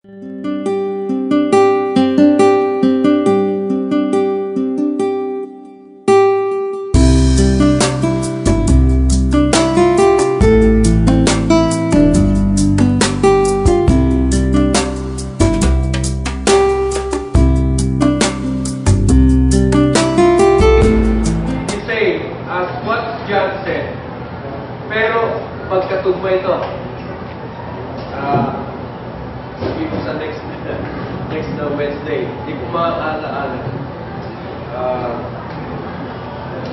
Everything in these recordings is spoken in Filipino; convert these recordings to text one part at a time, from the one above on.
As what John said. Pero, pagkatugma ito, sabi ko sa next Wednesday, hindi ko maaala-ala.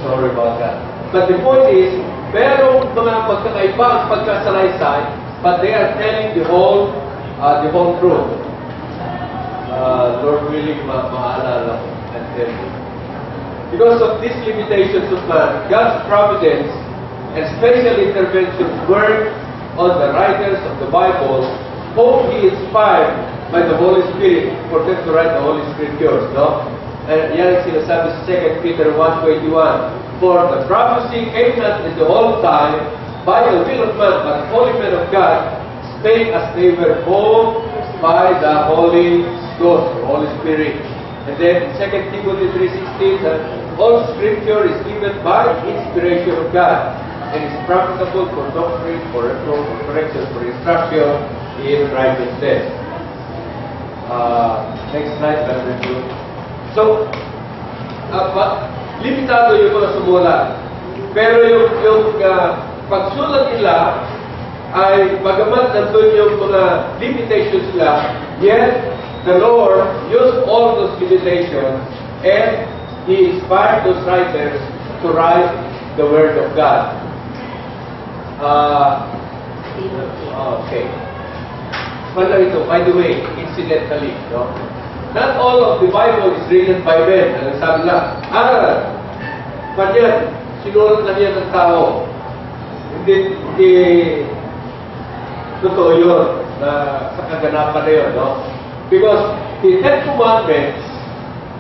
Sorry about that. But the point is, merong mga pagkakaiba ang pagkasalaysay, but they are telling the whole truth. Lord willing, maalala ko and tell you. Because of these limitations of man, God's providence and special interventions work on the writers of the Bible, whom He inspired by the Holy Spirit for them to write the Holy Scriptures, no? And yan ang sinasabi sa 2 Peter 1:21. For the prophecy came not in the old time by the will of man, but holy men of God spake as they were moved by the Holy Ghost, the Holy Spirit. And then 2 Timothy 3:16, that all Scripture is given by inspiration of God and is profitable for doctrine, for reproof, for correction, for instruction in righteousness. Next slide, Brother June. So, limitado yung mga sumulat. Pero yung pagsulat nila ay bagamat nandun yung mga limitations nila, yet the Lord used all those limitations and He inspired those writers to write the Word of God. Okay. Well, ito, by the way, incidentally, no? Not all of the Bible is written by men. Sabi lang, kanyan, sinulat na niya ng tao. Hindi totoo yun na sa kaganapan na yun, no? Because the Ten Commandments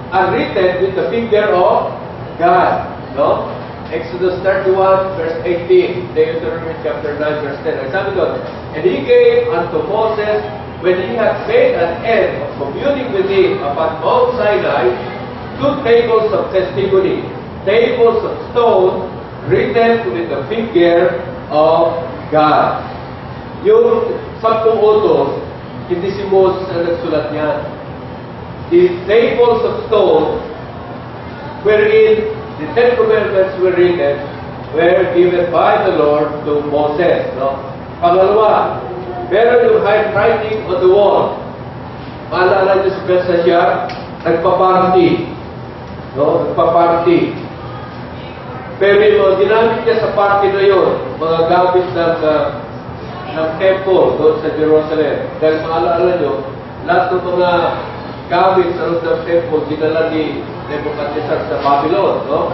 are written with the finger of God, no? Exodus 31, verse 18, Deuteronomy chapter 9, verse 10. Ang sabi doon, and He gave unto Moses, when he had made an end of communing with Him upon Mount Sinai, 2 tables of testimony, tables of stone, written with the finger of God. Yung 10 utos, hindi si Moses ang nagsulat niyan. The tables of stone, wherein the Ten Commandments were written, were given by the Lord to Moses. No? Pangalawa, meron yung handwriting on the wall. Maalala niyo sa Belshazzar, nagpa-party. No? Nagpa-party. Pero yung mga ginamit niya sa party na yun, mga gamit ng temple doon sa Jerusalem. Dahil maalala niyo, lahat ng mga gamit sa loob ng temple, dinala ni Nebuchadnezzar sa Babylon, no?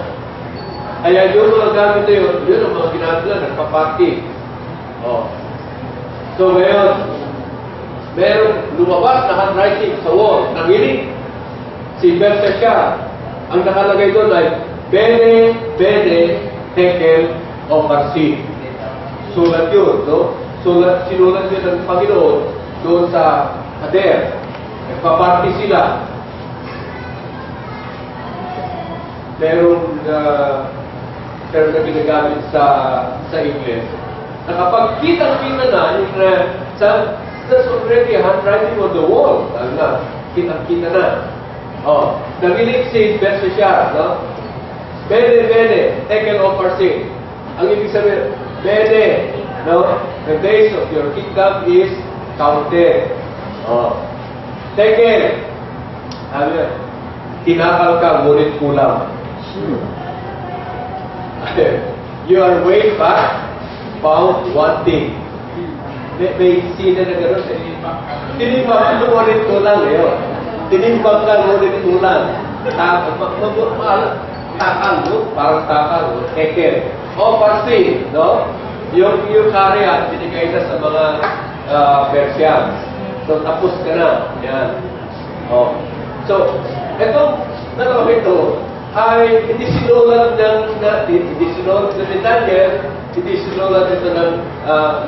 Kaya yung mga gamit na yun ang mga ginamit nila, nagpa-party. Oh. So ngayon, meron lumabas na handwriting sa wall, nanginig. Si Belshazzar, ang nakalagay doon ay, Bene, Bene, Tekel, o Parsin. Sulat yun, no? Sinulat yun ng Panginoon doon sa Hader. Nagpa-party sila. Merong term na ginagamit sa English. Nakapag-kitang-kita na yung that's already a handwriting on the wall. Kitang-kita na. Oh, nanginig si Belshazzar, no? Bene, Bene, Tekel o Parsin. Ang ibig sabihin, Bene, no? The days of your kingdom is counted. Oh. Tekel, tinakal ka, ngunit kulang. You are way back, found wanting. May sina na gano'n. Tinimbang ka, ngunit kulang. Tinimbang ka, ngunit kulang. Takal, no? Parang takal. Tekel. O, Parsin, no? Yung karya, binigay na sa mga Persians. So, tapos ka na. Yan. Oh. So, ito ay hindi sinulat ni Daniel, hindi sinulat ito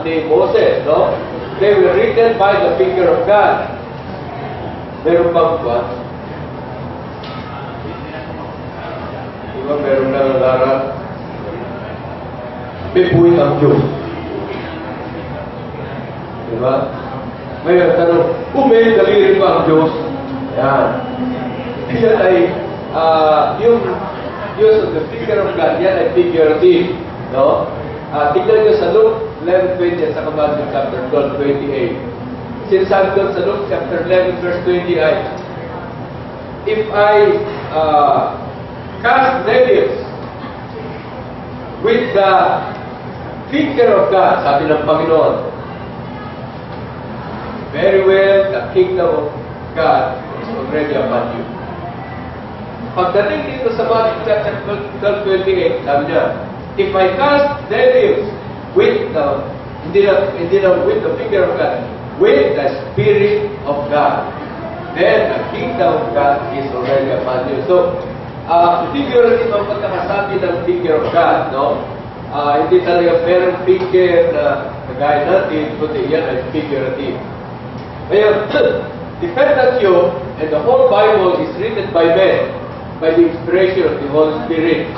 ni Moses, no? They were written by the finger of God. Meron bang ba? Diba meron na larat? May buwit ang Diyos. Diba? Ngayon, tanong, kung may daliri ba ang Diyos? Yan. Yan ay, yung use of the figure of God, yan ay figurative. No? Tignan nyo sa Luke 11:20 at sa Matthew chapter 12:28. Sinasabi doon sa Luke chapter 11 verse 28, if I cast devils with the finger of God, sabi ng Panginoon, very well, the kingdom of God is already upon you. Pagdating dito sa Matthew chapter 12:28, sabi niya, if I cast devils with the, hindi na with the finger of God, with the Spirit of God, then the kingdom of God is already upon you. So, figurative ang pagkakasabi ng finger of God, no? Hindi talaga merong finger na kagaya natin, kundi yan ay figurative. Ngayon, the fact that you and the whole Bible is written by men, by the inspiration of the Holy Spirit.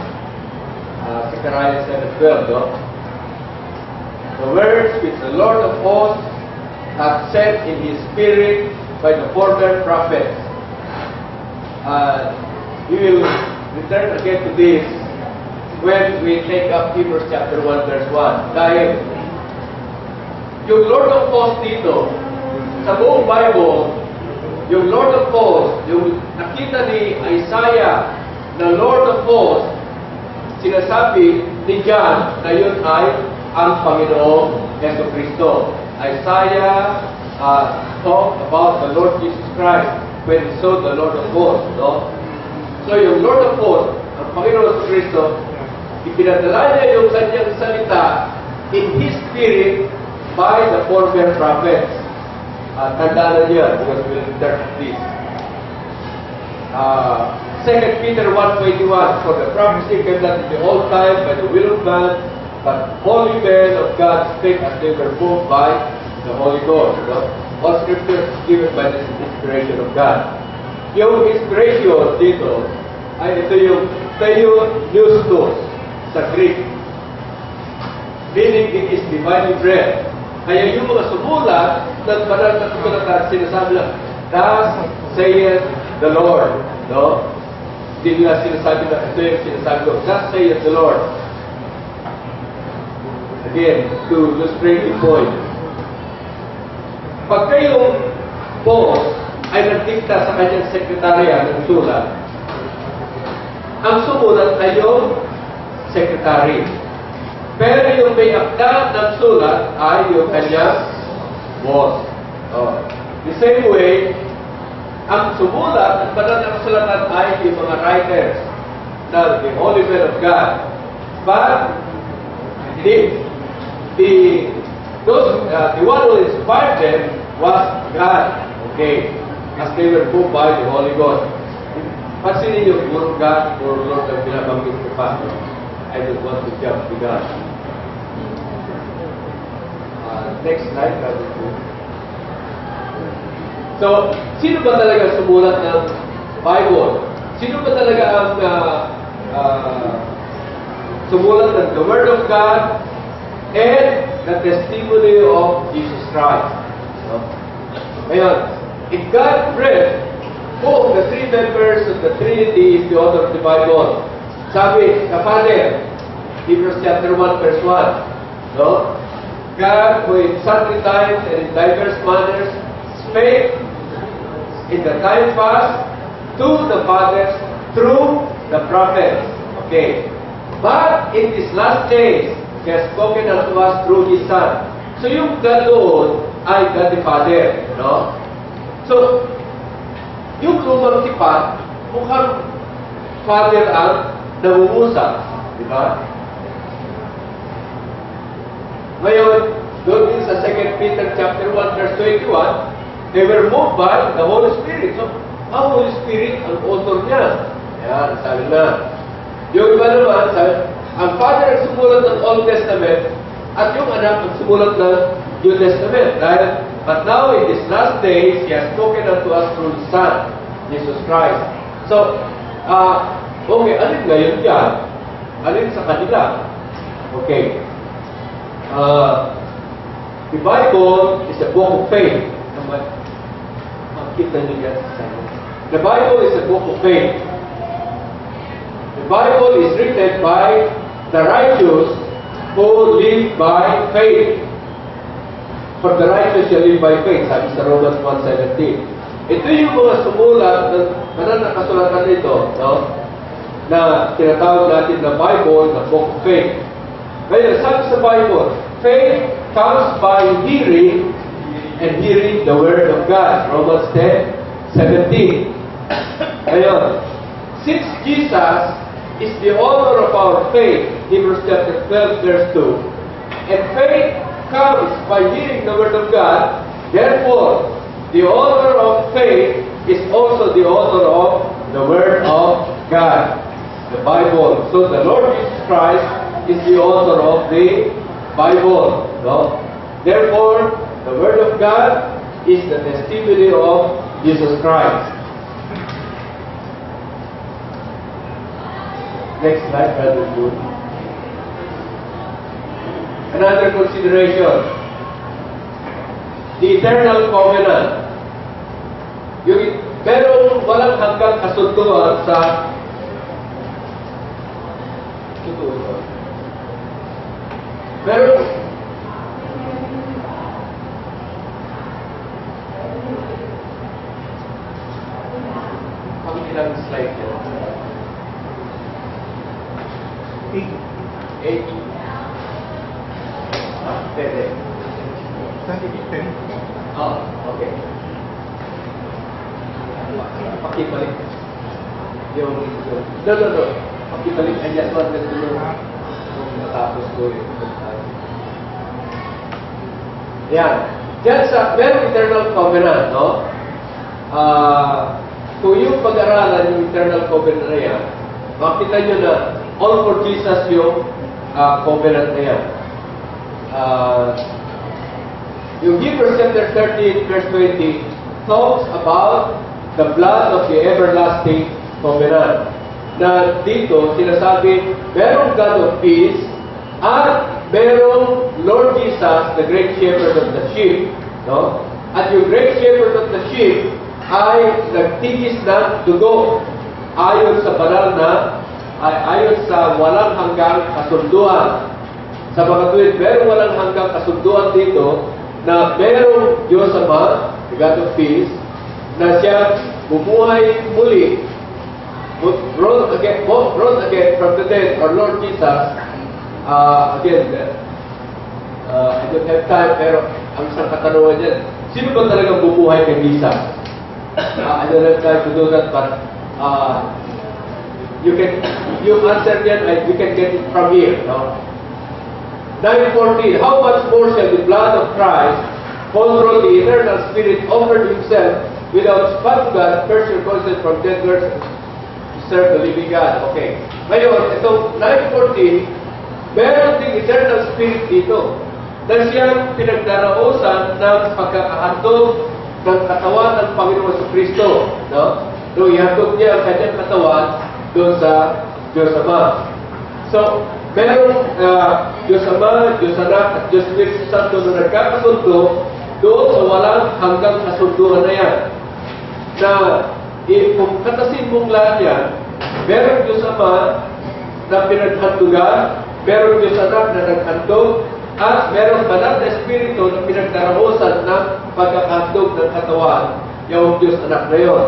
Zechariah 7:12, no? The words which the Lord of hosts hath said in His Spirit by the former prophets. We will return again to this when we take up Hebrews chapter 1 verse 1. Dahil yung Lord of hosts dito, sa buong Bible, yung Lord of hosts, yung nakita ni Isaiah na Lord of hosts, sinasabi ni John na yun ay ang Panginoong Jesucristo. Isaiah talked about the Lord Jesus Christ when he saw the Lord of hosts. No? So yung Lord of hosts, ang Panginoong Jesucristo, ipinadala niya yung kanyang salita in His Spirit by the former prophets. Tandaan niya, because we'll return to this. 2 Peter 1:21, for the prophecy came not in the old time by the will of man, but holy men of God spake as they were moved by the Holy Ghost. No? All scripture is given by the inspiration of God. Yung inspiration dito, ay ito yung theopneustos sa Greek. Meaning it is divinely bread. Kaya yung mga sumulat ng banal na susulatan, sinasabi lang, thus saith the Lord. No? Hindi nila sinasabi na ito yung sinasabi ko, thus saith the Lord. Again, to illustrate the point. Pag kayong boss ay nagdikta sa kanyang sekretarya ng sulat, ang sumulat ay yung sekretary. Pero yung may akda ng sulat ay yung kanyang boss. The same way, ang sumulat, ang banal na kasulatan ay yung mga writers na the Holy Men of God. But, the one who inspired them was God. Okay. As they were moved by the Holy Ghost. Pansinin yung Word of God or Lord na binabanggit ko pa. I don't want to jump to God. Next slide, Brother. So, sino ba talaga sumulat ng Bible? Sino ba talaga ang sumulat ng the Word of God and the testimony of Jesus Christ? No? Ngayon, if God breathed, who of the three members of the Trinity is the author of the Bible? Sabi, the Father, Hebrews chapter 1 verse 1. No? God, who in sundry times and in diverse manners spake in the time past to the fathers through the prophets. Okay. But in these last days, He has spoken unto us through His Son. So yung God doon ay God the Father. No? So, yung lumang tipan, mukhang Father ang namumusa. Di ba? Ngayon, doon din sa 2 Peter chapter 1 verse 21, they were moved by the Holy Spirit. So, ang Holy Spirit ang author niya. Ayan, sabi na. Yung iba naman, sabi, ang Father ang sumulat ng Old Testament at yung anak ang sumulat ng New Testament. Dahil But now in these last days, He has spoken unto us through His Son, Jesus Christ. So, okay, alin ngayon yan? Alin sa kanila? Okay. The Bible is a book of faith. Makita niyo yan sa inyo. The Bible is a book of faith. The Bible is written by the righteous who live by faith. For the righteous shall live by faith, sabi sa Romans 1:17. Ito yung mga sumulat na nakasulatan dito, no? Na tinatawag natin na Bible, na book of faith. Ngayon, sabi sa Bible, faith comes by hearing, and hearing the Word of God. Romans 10:17. Ngayon, since Jesus is the author of our faith, Hebrews chapter 12, verse 2, and faith comes by hearing the Word of God, therefore, the author of faith is also the author of the Word of God, the Bible. So the Lord Jesus Christ is the author of the Bible. No? Therefore, the Word of God is the testimony of Jesus Christ. Next slide, Brother Jude. Another consideration. The eternal covenant. Yung merong walang hanggang kasunduan sa meron ilang slide yan? 8. Pwede. Okay. Pakibalik. No. Pakibalik. I just wanted to know kung natapos ko yun. Yan. Yan sa merong eternal covenant, no? Kung yung pag-aralan yung eternal covenant na yan, makita nyo na all for Jesus yung covenant na yan. Yung Hebrews chapter 13, verse 20, talks about the blood of the everlasting covenant. Na dito, sinasabi, merong God of peace at merong Lord Jesus, the great shepherd of the sheep. No? At yung great shepherd of the sheep ay nagtigis ng dugo ayon sa banal na ayon sa walang hanggang kasunduan. Sa mga tuwid, merong walang hanggang kasunduan dito na merong Diyos Ama, the God of peace, na siya bumuhay muli, rose again from the dead, or Lord Jesus, again, I don't have time, pero ang isang katanungan dyan, sino ba talagang bumuhay kay Jesus? I don't have time to do that, but you answer that, we can get it from here, no? 9:14, how much more shall the blood of Christ, who through the eternal Spirit offered Himself without spot to God, first circumcised from dead works, to serve the living God. Okay. Ngayon, itong 9:14, meron ding eternal Spirit dito na siyang pinagdarausan ng pagkakahandog ng katawan ng Panginoon sa Kristo. No? So, ihandog niya ang kanyang katawan doon sa Diyos Ama. So, merong Diyos Ama, Diyos Anak, at Diyos Espiritu Santo na nagkakasundo doon sa walang hanggang kasunduan na yan. Na kung katasin mong lahat yan, merong Diyos Ama na pinaghandugan, merong Diyos Anak na naghandog, at merong banal na Espiritu na pinagdaramusan ng pagkakandog ng katawan, yung Diyos Anak na yun.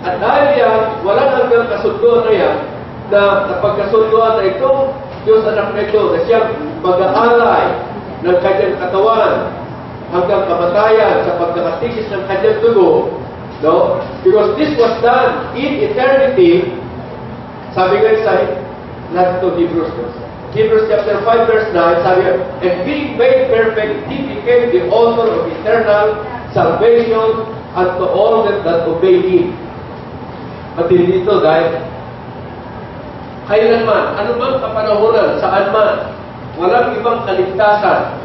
At dahil yan, walang hanggang kasunduan na yan, na napagkasunduan na itong Diyos Anak na ito, na siyang mag-aalay ng kanyang katawan hanggang kamatayan sa pagkakatigis ng kanyang dugo, no? Because this was done in eternity, sabi nga sa lahat ito Hebrews chapter 5 verse 9, sabi nga, and being made perfect, He became the author of eternal salvation unto all that obey Him. At dito dahil kailanman, anumang kapanahonan, saan man, walang ibang kaligtasan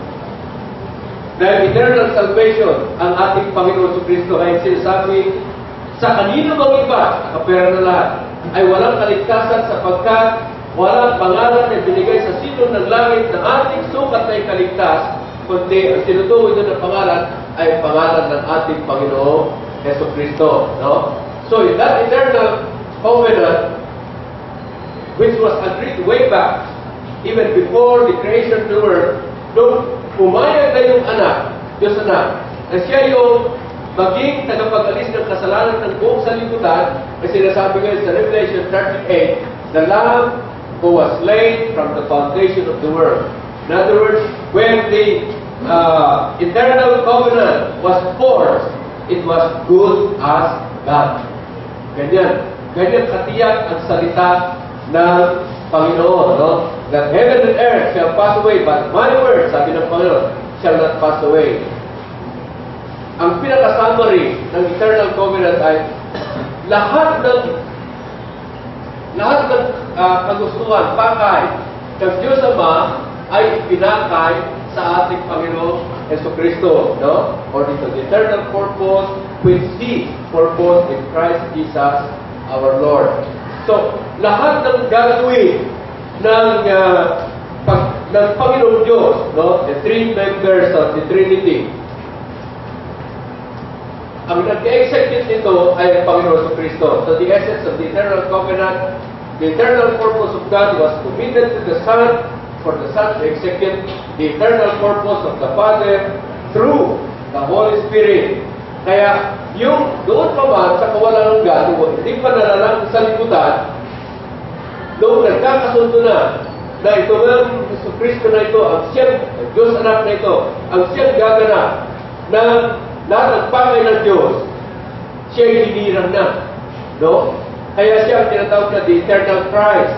Dahil eternal salvation ang ating Panginoon Kristo ay sinasabi sa kanino bang iba, kapera na lahat, ay walang kaligtasan sapagkat walang pangalan na binigay sa sino ng langit na ating sukat ay kaligtas, kundi ang tinutukoy doon ng pangalan ay pangalan ng ating Panginoong Heso Kristo. No? So in that eternal covenant, which was agreed way back, even before the creation of the world, nung pumayag na yung anak, Diyos anak, na siya yung maging tagapag-alis ng kasalanan ng buong sanlibutan, ay sinasabi ngayon sa Revelation 38, the Lamb who was slain from the foundation of the world. In other words, when the eternal covenant was forged, it was good as God. Ganyan. Ganyan katiyak ang salita ng Panginoon. No? That heaven and earth shall pass away, but my word, sabi ng Panginoon, shall not pass away. Ang pinaka-summary ng eternal covenant ay lahat ng kagustuhan, pakay ng Diyos Ama ay pinakay sa ating Panginoon Heso Kristo, no? According to the eternal purpose which He purposed in Christ Jesus our Lord. So, lahat ng gagawin ng Panginoon Diyos, no? The three members of the Trinity, ang nag-execute nito ay ang Panginoon Kristo. So, the essence of the eternal covenant, the eternal purpose of God was committed to the Son, for the Son to execute the eternal purpose of the Father through the Holy Spirit. Kaya, yung doon pa man sa kawalan ng God, hindi pa nalalang sa liputan, noong nagkakasundo na ito ng Yesu Kristo na ito, ang siyang Diyos anak na ito, ang siyang gaganap na lahat ng pangay ng Diyos, siya'y hinirang na. No? Kaya siya ang tinatawag na the eternal Christ.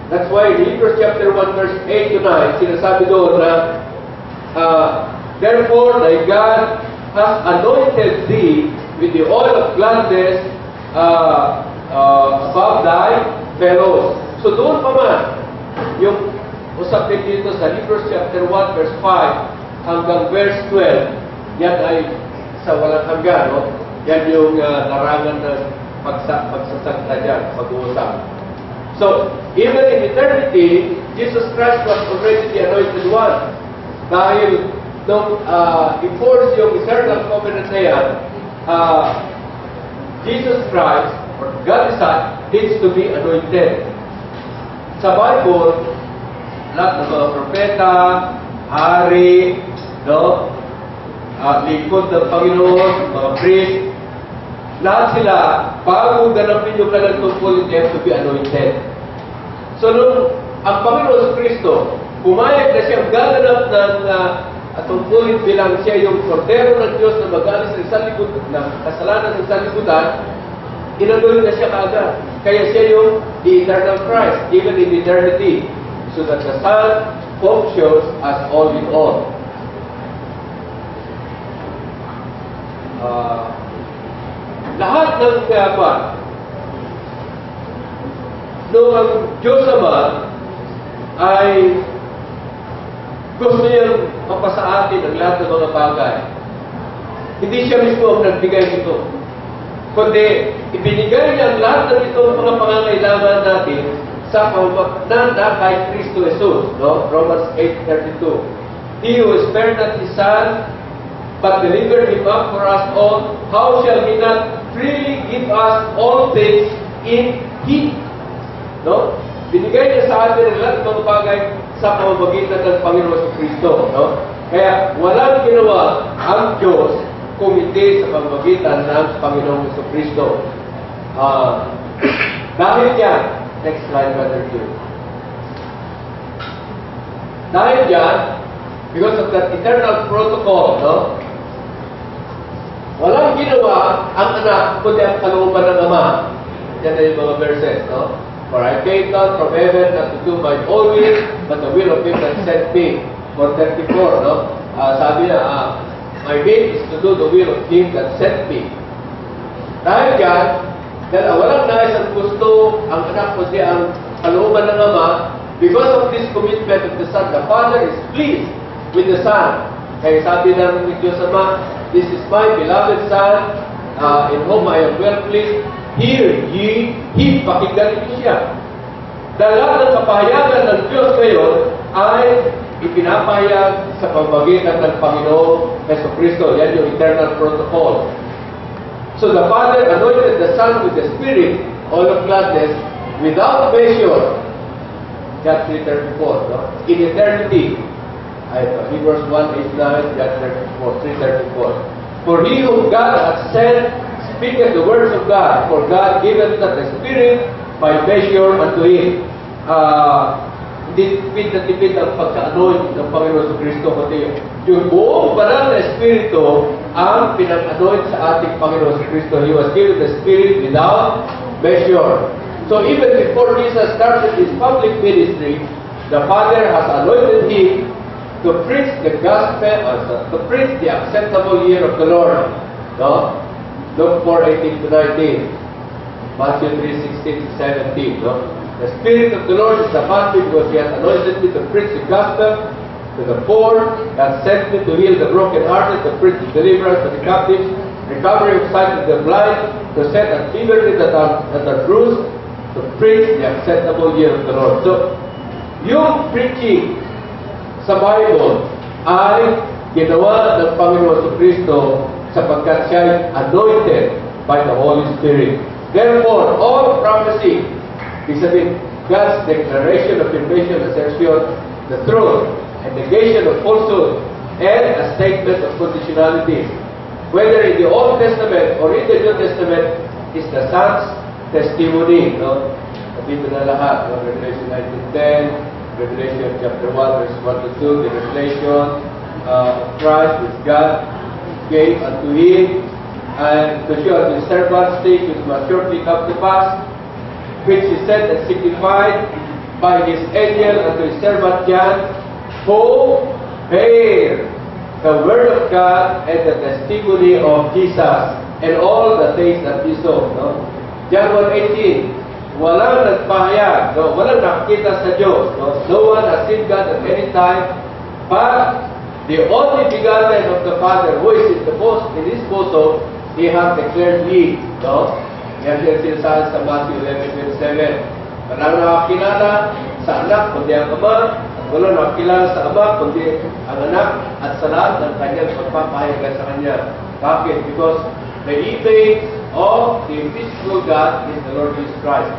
That's why in Hebrews chapter 1 verse 8 to 9, sinasabi doon na therefore thy God has anointed thee with the oil of gladness above thy fellows. So doon pa man, yung usapin dito sa Hebrews chapter 1 verse 5 hanggang verse 12, yan ay sa walang hanggan, no? Yan yung larangan ng pagsasakta dyan, pag-uusap. So, even in eternity, Jesus Christ was already the anointed one. Dahil nung enforce yung eternal covenant na yan, Jesus Christ, or God the Son, needs to be anointed. Sa Bible, lahat ng mga propeta, hari, no? Lingkod ng Panginoon, mga priest, lahat sila, bago ganapin yung kanilang tungkulin, they have to be anointed. So, nung ang Panginoon Kristo, pumayag na siyang gaganap ng tungkulin bilang siya yung kordero ng Diyos na mag-alis ng sanlibutan, ng kasalanan ng sanlibutan, inanoint na siya kaagad. Kaya siya yung the eternal Christ, even in eternity, so that the Son functions as all in all. Lahat ng kayapan, noong ang Diyos Ama ay gusto niyang mapasa atin ang lahat ng mga bagay. Hindi siya mismo ang nagbigay nito, kundi ibinigay niya ang lahat ng itong mga pangangailangan natin sa pamamagitan na kay Kristo Jesus, no? Romans 8:32. He who spared not His Son, but delivered Him up for us all, how shall He not freely give us all things in Him? No? Binigay niya sa atin ang lahat ng mga bagay sa pamamagitan ng Panginoon Kristo. No? Kaya walang ginawa ang Diyos kung hindi sa pamamagitan ng Panginoon Kristo. Dahil yan, next slide, Brother Hugh. Dahil yan, because of that eternal protocol, no? Walang ginawa ang anak kundi ang kalooban ng Ama. Yan na yung mga verses, no? For I came down from heaven not to do my own will, but the will of Him that sent me. For 34, no? Sabi na, my will is to do the will of Him that sent me. Dahil yan, dahil walang nais ang gusto ang anak kundi ang kalooban ng Ama, because of this commitment of the Son, the Father is pleased with the Son Kaya sabi ng Diyos Ama, "This is my beloved Son, in whom I am well pleased. Hear ye Him." Pakinggan niyo siya. Dahil lahat ng kapahayagan ng Diyos ngayon ay ipinapahayag sa pamamagitan ng Panginoong Jesucristo. Yan yung eternal protocol. So the Father anointed the Son with the Spirit, all of gladness, without measure. John 3:34, no? In eternity. Hebrews 1:8-9, John 3:34. For he whom God hath sent speaketh the words of God, for God giveth not the Spirit by measure unto him. Hindi tipid na tipid ang pagka-anoint ng Panginoon sa Kristo, kundi yung buong banal na Espiritu ang pinag-anoint sa ating Panginoon sa Kristo. He was given the Spirit without measure. So even before Jesus started his public ministry, the Father has anointed him to preach the gospel, to preach the acceptable year of the Lord. No? Luke 4:18-19, Matthew 3:16-17. No? The Spirit of the Lord is upon me because He has anointed me to preach the gospel to the poor, He has sent me to heal the brokenhearted, to preach deliverance to the captives, recovery of sight to the blind, to set at liberty that are bruised, to preach the acceptable year of the Lord. So, yung preaching sa Bible ay ginawa ng Panginoon sa Kristo sapagkat siya ay anointed by the Holy Spirit. Therefore, all prophecy is God's declaration, affirmation, assertion, the truth, and negation of falsehood, and a statement of conditionality. Whether in the Old Testament or in the New Testament, is the Son's testimony. No? Sabi ko na lahat. No? Revelation 19:10, Revelation chapter 1, verse 1-2, the revelation of Christ which God gave unto him, and to show the servants things which must shortly come to pass, which he sent and signified by his angel unto his servant John, who bear the word of God and the testimony of Jesus, and all the things that he saw. No? John 1:18, walang nagpahayag, no? Walang nakita sa Diyos. No one has seen God at any time, but the only begotten of the Father, who is in his bosom, he has declared me. No? Yan yung sinasabi sa Matthew 11:27. Walang nakakilala sa anak, kundi ang Ama, at walang nakakilala sa Ama, kundi ang anak, at sa lahat ng kanyang pagpapahayagan sa Kanya. Bakit? Because the image of the invisible God is the Lord Jesus Christ.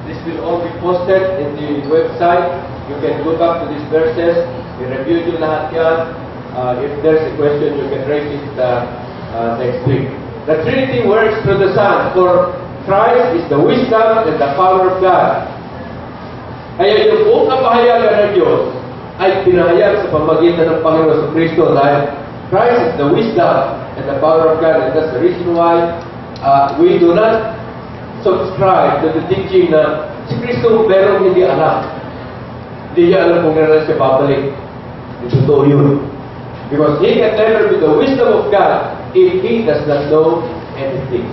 This will all be posted in the website. You can look up to these verses. I-review nyo lahat yan. If there's a question, you can raise it next week. The Trinity works through the Son, for Christ is the wisdom and the power of God. Kaya yung buong kapahayagan ng Diyos ay pinahayag sa pamagitan ng Panginoon sa Kristo dahil Christ is the wisdom and the power of God, and that's the reason why we do not subscribe to the teaching na si Kristo merong hindi alam. Hindi niya alam kung gano'n siya babalik. Ito yun. Because He can never be the wisdom of God if He does not know anything.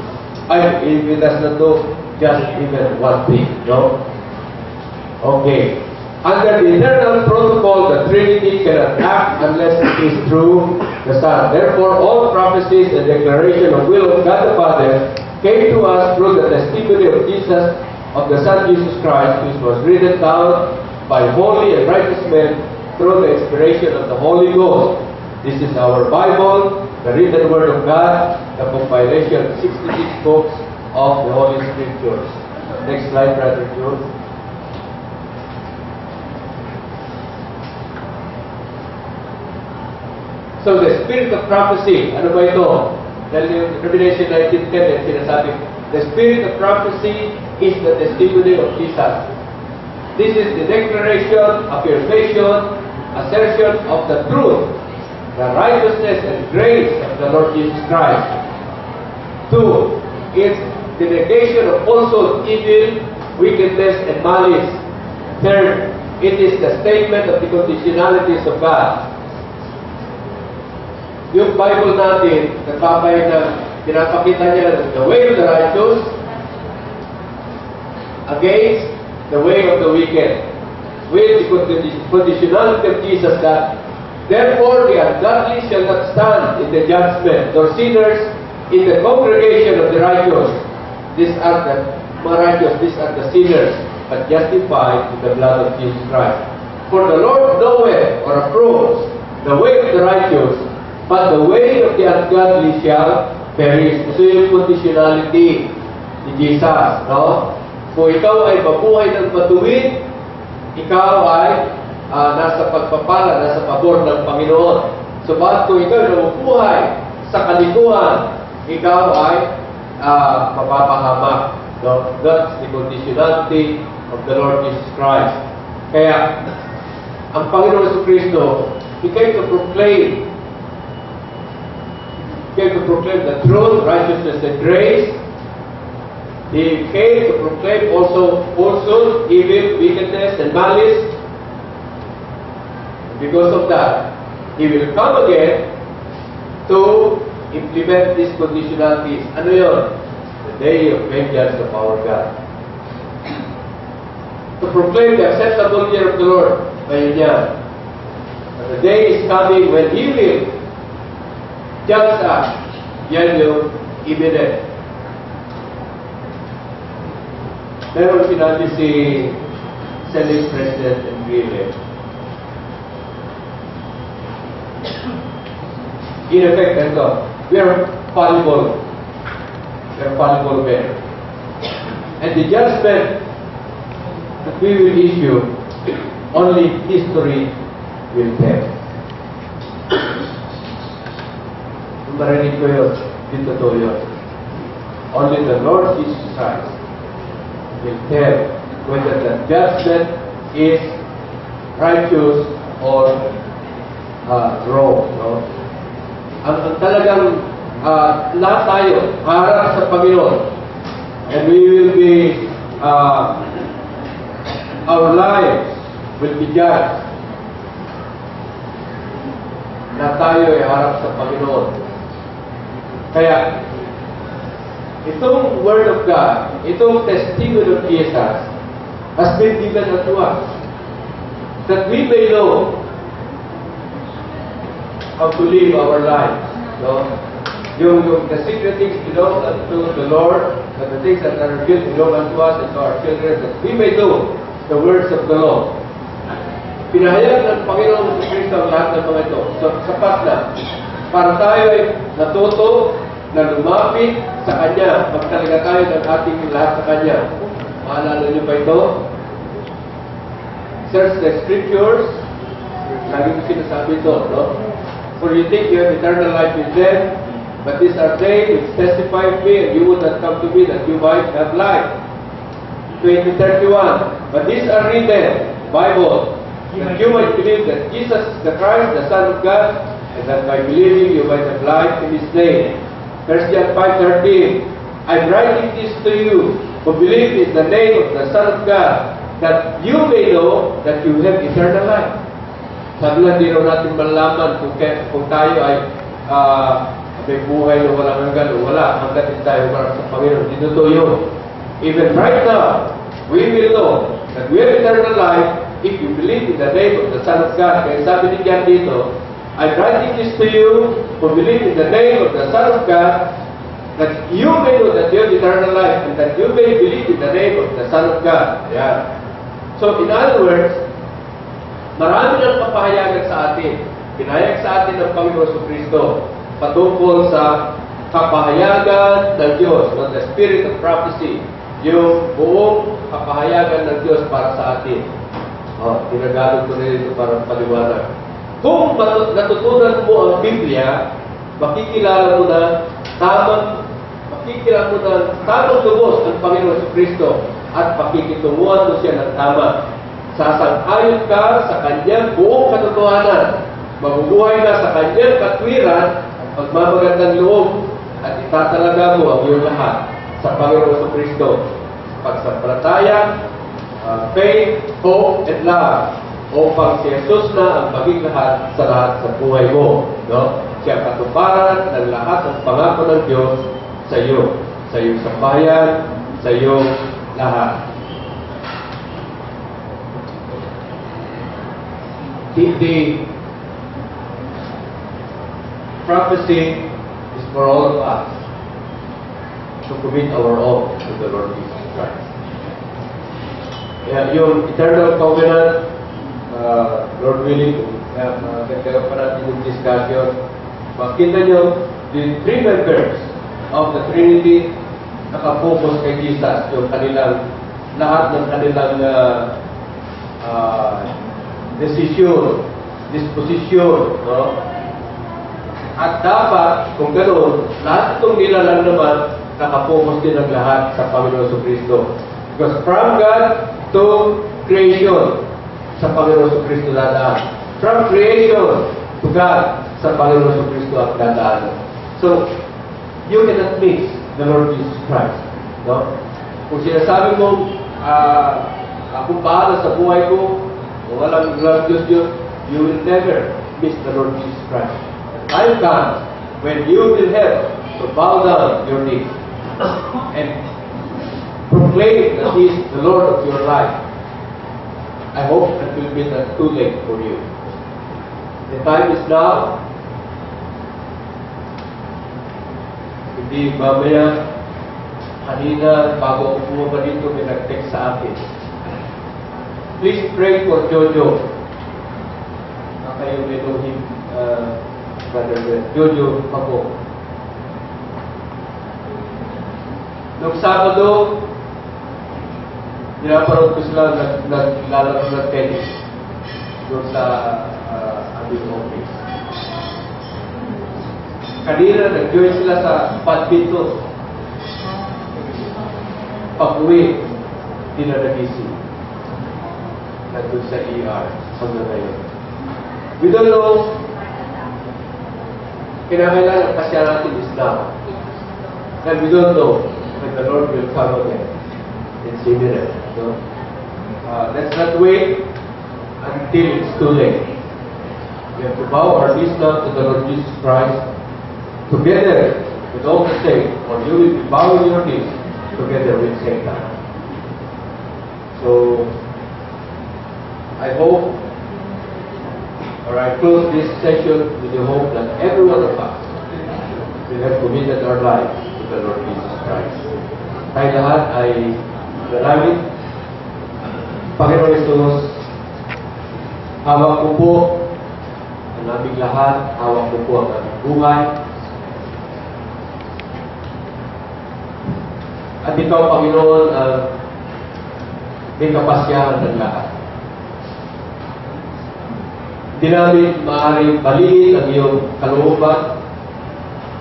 If He does not know just even one thing. No? Okay. Under the eternal protocol, the Trinity cannot act unless it is through the Son. Therefore, all prophecies and declaration of will of God the Father came to us through the testimony of Jesus, of the Son Jesus Christ, which was written down by holy and righteous men through the inspiration of the Holy Ghost. This is our Bible, the written Word of God, the compilation of 66 books of the Holy Scriptures. Next slide, Brother Jude. So the spirit of prophecy, ano ba ito? Dahil yung Revelation 19:10, sinasabi, the spirit of prophecy is the testimony of Jesus. This is the declaration, affirmation, assertion of the truth, the righteousness and grace of the Lord Jesus Christ. 2. It's the negation of falsehood, evil, wickedness, and malice. 3rd, it is the statement of the conditionalities of God. Yung Bible natin, nagpapay na pinapakita niya the way of the righteous against the way of the wicked. With the conditionality of Jesus that Therefore, the ungodly shall not stand in the judgment, nor sinners in the congregation of the righteous. These are the righteous, these are the sinners, but justified in the blood of Jesus Christ. For the Lord knoweth or approves the way of the righteous, but the way of the ungodly shall perish. Ito yung conditionality ni Jesus, no? Kung ikaw ay mabuhay ng matuwid, ikaw ay nasa pagpapala, nasa pabor ng Panginoon. Subalit kung ikaw ay nabubuhay sa kalikuhan, ikaw ay mapapahamak. No? That's the conditionality of the Lord Jesus Christ. Kaya, ang Panginoon Jesucristo, He came to proclaim the truth, righteousness, and grace. He came to proclaim also falsehood, evil, wickedness, and malice. Because of that, He will come again to implement these conditionalities. Ano yun? The day of vengeance of our God. To proclaim the acceptable year of the Lord. Ayun yan. The day is coming when He will judge us. Yan yung imminent. Meron sinabi si Senate President Enrile. In effect, ito, we are fallible. We are fallible men. And the judgment that we will issue, only history will tell. Marinig ko yun, dito to yun. Only the Lord Jesus Christ will tell whether the judgment is righteous or wrong. No? Ang talagang lahat tayo harap sa Panginoon, and we will be our lives will be judged. Na tayo ay harap sa Panginoon. Kaya itong Word of God, itong testimony of Jesus has been given unto us that we may know how to live our lives. No? The secret things belong unto the Lord, and the things that are revealed belong unto us and to our children, that we may know the words of the Lord. Pinahayag ng Panginoon sa Kristo ang lahat ng mga ito. So, sapat na. Para tayo ay natuto na lumapit sa Kanya, magtalaga tayo ng ating lahat sa Kanya. Maalala niyo ba ito? Search the Scriptures. Lagi ko sinasabi ito, no? For you think you have eternal life in them, but these are they which testify of me, and you would not come to me that you might have life. 20:31. But these are written, Bible, that you might believe that Jesus is the Christ, the Son of God, and that by believing you might have life in His name. 1 John 5:13. I'm writing this to you who believe in the name of the Son of God, that you may know that you have eternal life. Sabi lang, di raw natin malaman kung tayo ay may buhay na walang hanggan o wala, hanggat din tayo marap sa Panginoon. Dito to yun. Even right now, we will know that we have eternal life if you believe in the name of the Son of God. Kaya sabi ni John dito, I'm writing this to you who believe in the name of the Son of God, that you may know that you have eternal life, and that you may believe in the name of the Son of God. Yeah. So, in other words, marami ng papahayagan sa atin. Pinahayag sa atin ng Panginoon Jesucristo patungkol sa kapahayagan ng Diyos, the spirit of prophecy, yung buong kapahayagan ng Diyos para sa atin. Tinagalog ko rin ito para paliwanag. Kung natutunan mo ang Biblia, makikilala mo na tamang lubos ng Panginoon Jesucristo at pakikitunguhan mo siya ng tama. Sasang-ayon ka sa Kanyang buong katotohanan. Mabubuhay ka sa Kanyang katwiran at pagmamagandang loob at itatalaga mo ang iyong lahat sa Panginoon Jesucristo. Pagsampalataya, faith, hope, and love. Upang si Jesus na ang maging lahat sa buhay mo. No? Siya katuparan ng lahat ng pangako ng Diyos sa iyo. Sa iyong sambahayan, sa iyong lahat. prophecy is for all of us to commit our own to the Lord Jesus Christ. Yung eternal covenant, Lord willing, nagkaroon pa natin yung discussion. Makita nyo, the three members of the Trinity nakapokus kay Jesus, yung kanilang, lahat ng kanilang decision, disposition, no? At dapat, kung gano'n, lahat itong nilalang naman, nakapokus din ang lahat sa Panginoon Kristo. Because from God to creation, sa Panginoon Kristo dadaan. From creation to God, sa Panginoon Kristo ang dadaan. So, you cannot mix the Lord Jesus Christ. No? Kung sinasabi mo, akong bahala sa buhay ko, walang Diyos, you will never miss the Lord Jesus Christ. Time comes when you will have to bow down your knees and proclaim that He is the Lord of your life. I hope that will be not too late for you. The time is now. Hindi mamaya, kanina, bago ako pumunta dito, may nag-text sa akin. Please pray for Jojo. Kayo may know him, Brother Jojo Paco. Noong Sabado, pinaparod ko sila naglalaro ng tennis doon sa aming office. Kanina, nag-join sila sa badminton. Pag-uwi, hindi na nagising. Nandun sa ER hanggang ngayon. We don't know, kinakailangan kasi natin is now. And we don't know when the Lord will come again. It's imminent. So, let's not wait until it's too late. We have to bow our knees now to the Lord Jesus Christ together with all the saints, or you will be bowing your knees together with Satan. So, I hope, or I close this session with the hope that every one of us will have committed our lives to the Lord Jesus Christ. Tayo lahat ay dalangin. Panginoon Jesus, hawak ko po ang aming lahat, hawak ko po ang aming buhay. At ikaw, Panginoon, may kapasyahan ng lahat. Hindi namin maaaring baliin ang iyong kalooban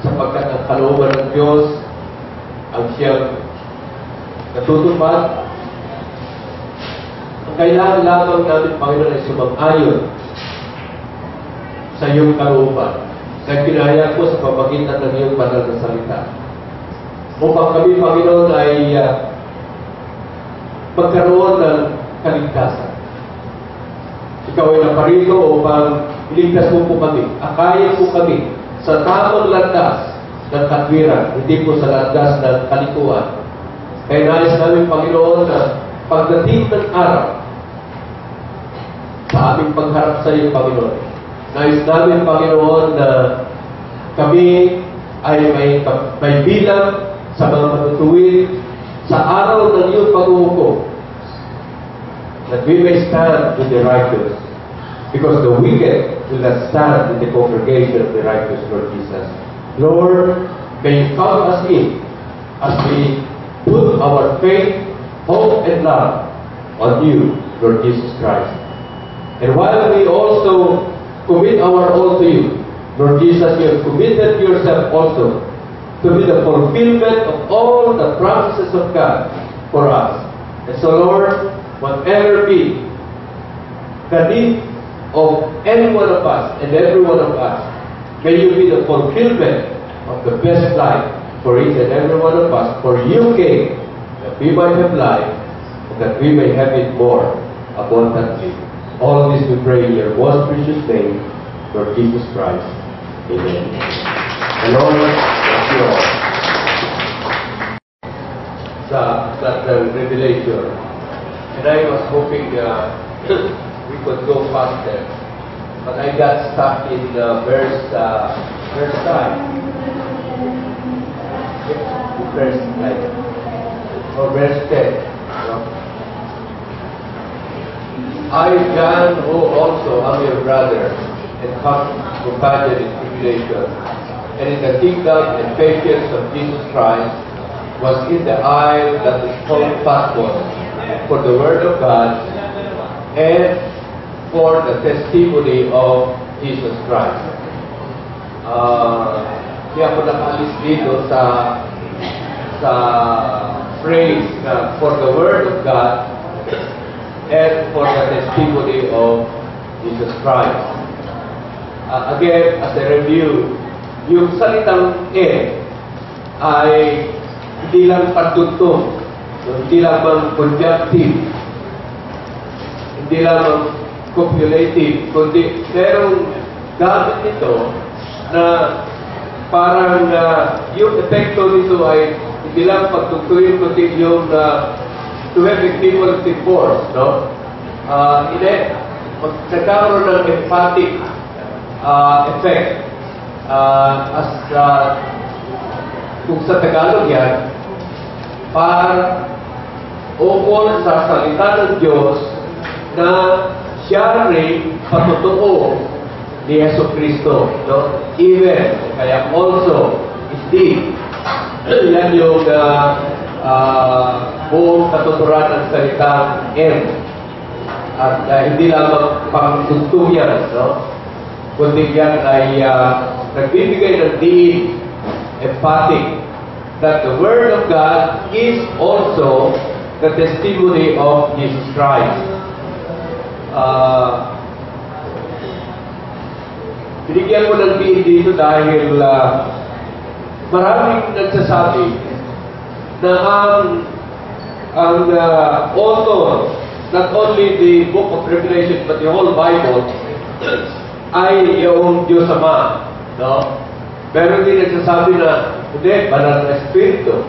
sapagkat ang kalooban ng Diyos ang siyang natutupad. Ang kailangan lamang namin, Panginoon, ay sumang-ayon sa iyong kalooban na pinahayag mo sa pamagitan ng iyong banal na salita. Upang kami, Panginoon, ay magkaroon ng kaligtasan. Ikaw ay naparito upang iligtas mo po kami, akayin po kami sa tamang landas ng katwiran, hindi po sa landas ng kalikuan. Kaya nais namin, Panginoon, na pagdating ng araw sa aming pagharap sa iyo, Panginoon, nais namin, Panginoon, na kami ay may bilang sa mga matutuwid sa araw ng iyong pag-uuko, that we may stand with the righteous, because the wicked will not stand in the congregation of the righteous, Lord Jesus. Lord, may you count us in as we put our faith, hope, and love on you, Lord Jesus Christ. And while we also commit our all to you, Lord Jesus, you have committed yourself also to be the fulfillment of all the promises of God for us. And so, Lord, whatever be the need of any one of us and every one of us, may you be the fulfillment of the best life for each and every one of us. For you came that we might have life and that we may have it more abundantly. All this we pray in your most precious name, Lord Jesus Christ. Amen. The Lord bless you all. That revelation. And I was hoping we could go faster, but I got stuck in verse verse 5. Verse 9. Or verse 10. No? I, John, who also am your brother, and companion in tribulation, and in the kingdom and patience of Jesus Christ, was in the isle that is called Patmos, for the word of God, and for the testimony of Jesus Christ. Kaya ako nakalis dito sa phrase na for the word of God and for the testimony of Jesus Christ. Again, as a review, yung salitang ay hindi lang pantugtong, hindi lamang conjunctive, hindi lamang copulative, kundi merong gamit nito na parang yung epekto nito ay hindi lang pagtugtuin, kundi yung to have equivalent force, no? Magkakaroon ng emphatic effect. Kung sa Tagalog yan, ukol sa salita ng Diyos na siya rin patotoo ni Yesu Cristo. No? Even, kaya also, indeed, yan yung buong katuturan ng salitang M. At hindi lamang pangtugtong yan, no? Kundi yan ay nagbibigay ng diin, emphatic, that the Word of God is also the testimony of Jesus Christ. Binigyan ko ng diin dito dahil maraming nagsasabi na ang author, not only the book of Revelation but the whole Bible, ay yung Diyos Ama. No? Pero hindi nagsasabi na, hindi, banal na Espiritu.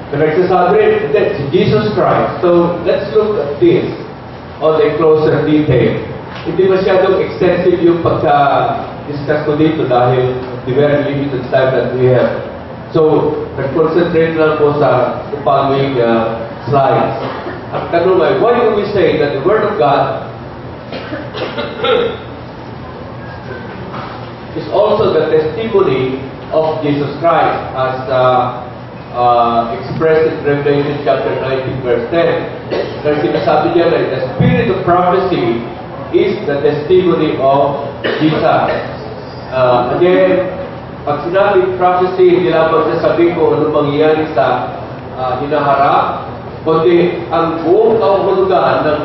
Pero nagsasabi rin, hindi, si Jesus Christ. So, let's look at this on a closer detail. Hindi masyadong extensive yung pagka-discuss ko dito dahil the very limited time that we have. So, nag-concentrate lang po sa following slides. Ang tanong ay, why do we say that the Word of God is also the testimony of Jesus Christ as expressed in Revelation chapter 19 verse 10. Kasi sinasabi niya na the spirit of prophecy is the testimony of Jesus. Again, pag sinabing prophecy, hindi lamang sasabihin ko ano mangyayari sa hinaharap, kundi ang buong kahulugan ng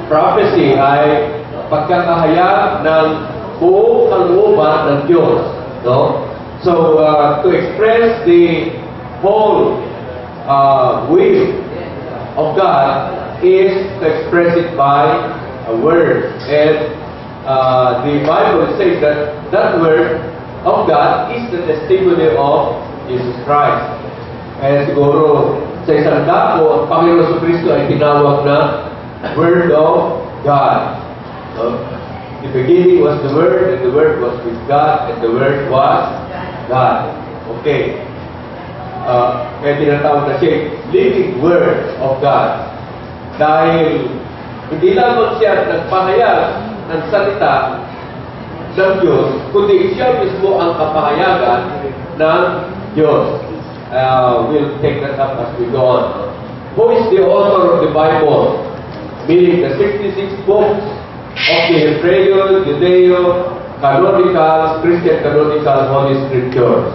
prophecy ay pagkakahayag ng buong kalooban ng Diyos. No? So, to express the whole will of God is to express it by a word. And the Bible says that that word of God is the testimony of Jesus Christ. Kaya siguro sa isang dako, ang Panginoon Kristo ay tinawag na Word of God. So, the beginning was the Word, and the Word was with God, and the Word was God. Okay. Kaya tinatawag na siya living Word of God. Dahil hindi lamang siya nagpahayag ng salita ng Diyos, kundi siya mismo ang kapahayagan ng Diyos. We'll take that up as we go on. Who is the author of the Bible? Meaning the 66 books of the Hebreo, Judeo, canonical, Christian canonical Holy Scriptures.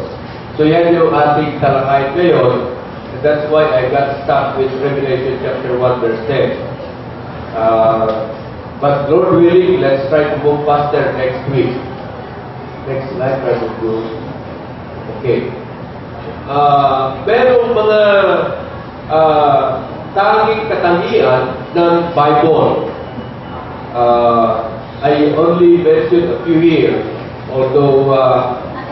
So yan yung ating talakay ngayon. And that's why I got stuck with Revelation chapter 1 verse 10. But Lord willing, let's try to move faster next week. Next slide, Brother Bruce. Okay. Merong mga tanging katangian ng Bible. I only mentioned a few here, although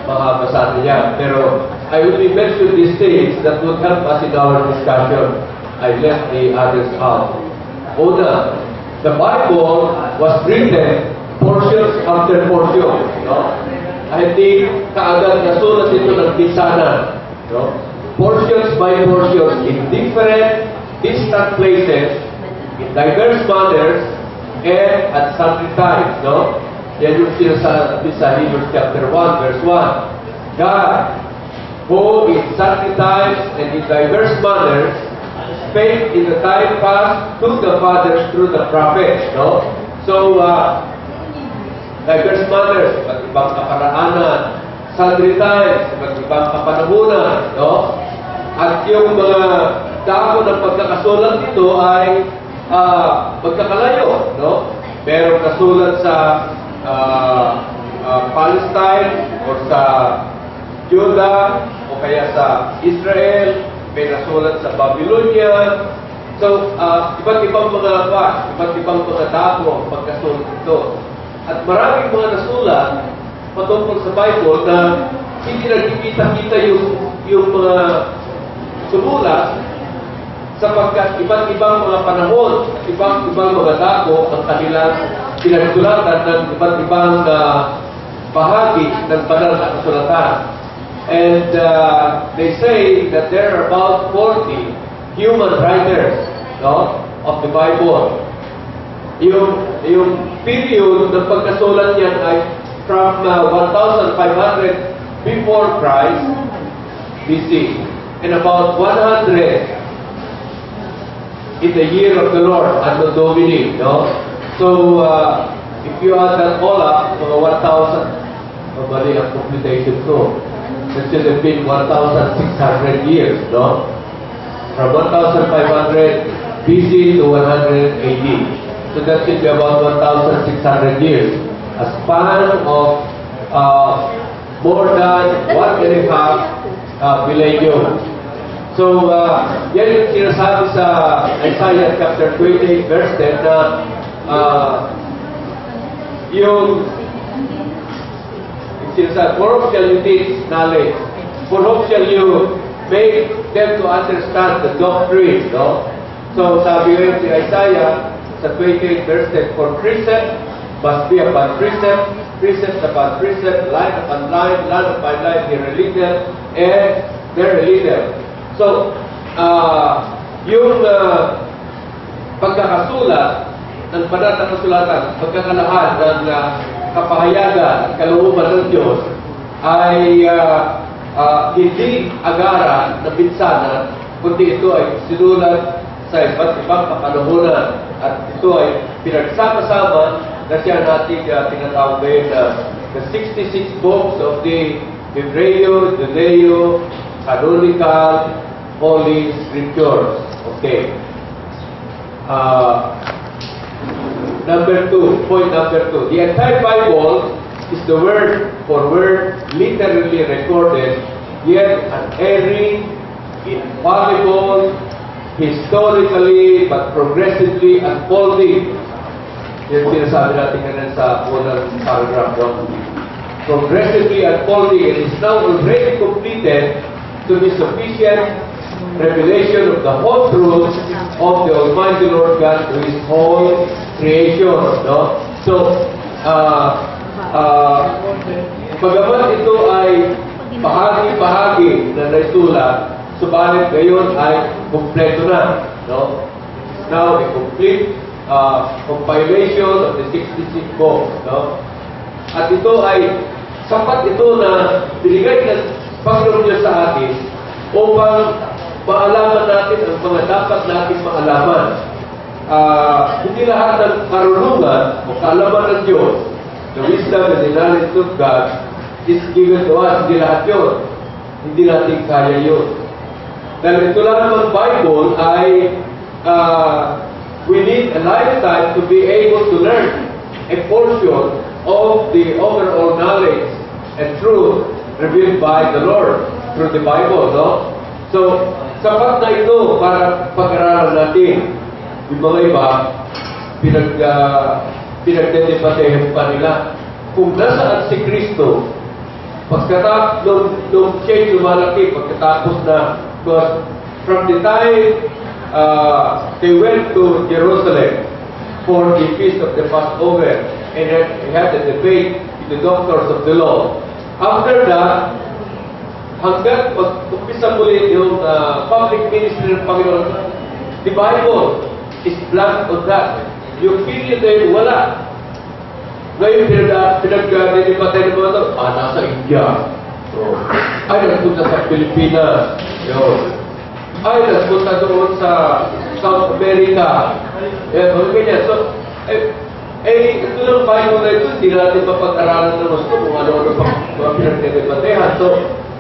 makabasa niya. Pero I only mentioned these things that would help us in our discussion. I left the others out. Una, the Bible was written portions after portion, no? Hindi kaagad nasulat ito ng pinsanan, no? Portions by portions in different distant places, in diverse manners, and at sundry times, no? Yan yung sinasabi sa Hebrews chapter 1, verse 1. God, who in sundry times and in diverse manners, spake in the time past to the fathers through the prophets, no? So, diverse manners, iba't ibang kaparaanan, sundry times, iba't ibang kapanahunan, no? At yung mga dako ng pagkakasulat nito ay magkakalayo, no? Pero nasulat sa Palestine o sa Judah o kaya sa Israel, may nasulat sa Babylonia. So, iba't ibang mga iba't ibang mga dako ang pagkasulat nito. At maraming mga nasulat patungkol sa Bible na hindi nagkikita-kita yung mga sumulat sapagkat iba't ibang mga panahon, ibang mga dako ang kanilang pinagsulatan ng iba't ibang bahagi ng banal na kasulatan. And they say that there are about 40 human writers, no, of the Bible. Yung period ng pagkasulat niyan ay from 1,500 before Christ BC and about 100 in the year of the Lord, Anno Domini, no? So, if you add that all up, mga 1,000, mali ang computation ko. That should have been 1,600 years, no? From 1,500 BC to 100 AD. So that should be about 1,600 years. A span of more than 1.5 millennium. So, yan yung sinasabi sa Isaiah chapter 28 verse 10 na yung sinasabi, for whom shall you teach knowledge? For whom shall you make them to understand the doctrine? No? So, sabi yun si Isaiah sa 28 verse 10, for precept must be upon precept, precept upon precept, line upon line upon line, here a little, and there a little. So, yung pagkakasulat ng banal na kasulatan, pagkakalahan ng kapahayagan, kalooban ng Diyos, ay hindi agaran na pinsanan, kundi ito ay sinulat sa iba't ibang kapanahunan. At ito ay pinagsama-sama na siya natin tinatawag ngayon na the 66 books of the Hebreo, Judeo, Canonical, Holy Scriptures. Okay. Point number two. The entire Bible is the word for word literally recorded, yet unerring, infallible, historically but progressively unfolding. Yan sinasabi natin kanina sa unang paragraph, no? Progressively unfolding, it is now already completed to be sufficient revelation of the whole truth of the Almighty Lord God to His whole creation, no? So, bagamat ito ay bahagi-bahagi na naisulat, subalit ngayon ay kumpleto na, no? Now, a complete compilation of the 66 books, no? At ito ay sapat ito na binigay ng Panginoon Diyos sa atin upang maalaman natin ang mga dapat natin maalaman. Hindi lahat ng karunungan o kaalaman ng Diyos, the wisdom and the knowledge of God, is given to us. Hindi lahat yun. Hindi natin kaya yun. Dahil ito lang naman Bible ay we need a lifetime to be able to learn a portion of the overall knowledge and truth revealed by the Lord through the Bible, no? So, sapat na ito para pag-aralan natin. Yung mga iba, pinagdedebatehan pa nila. Kung nasaan si Kristo, pagkatapos nung siya'y lumalaki, pagkatapos na, because from the time they went to Jerusalem for the feast of the Passover, and then we had the debate with the doctors of the law. After that, hanggang mag-umpisa muli yung public ministry ng Panginoon, the Bible is blank on that. Yung period na yun, wala. Ngayon, pinag-nilipatay ng mga ito, nasa India. So, ay, nagpunta sa Pilipinas. Yun. Ay, nagpunta doon sa South America. Yan, mga ganyan. So, ito lang Bible na ito, hindi natin mapag-aralan na gusto kung ano-ano pa mga pinag-nilipatehan. So,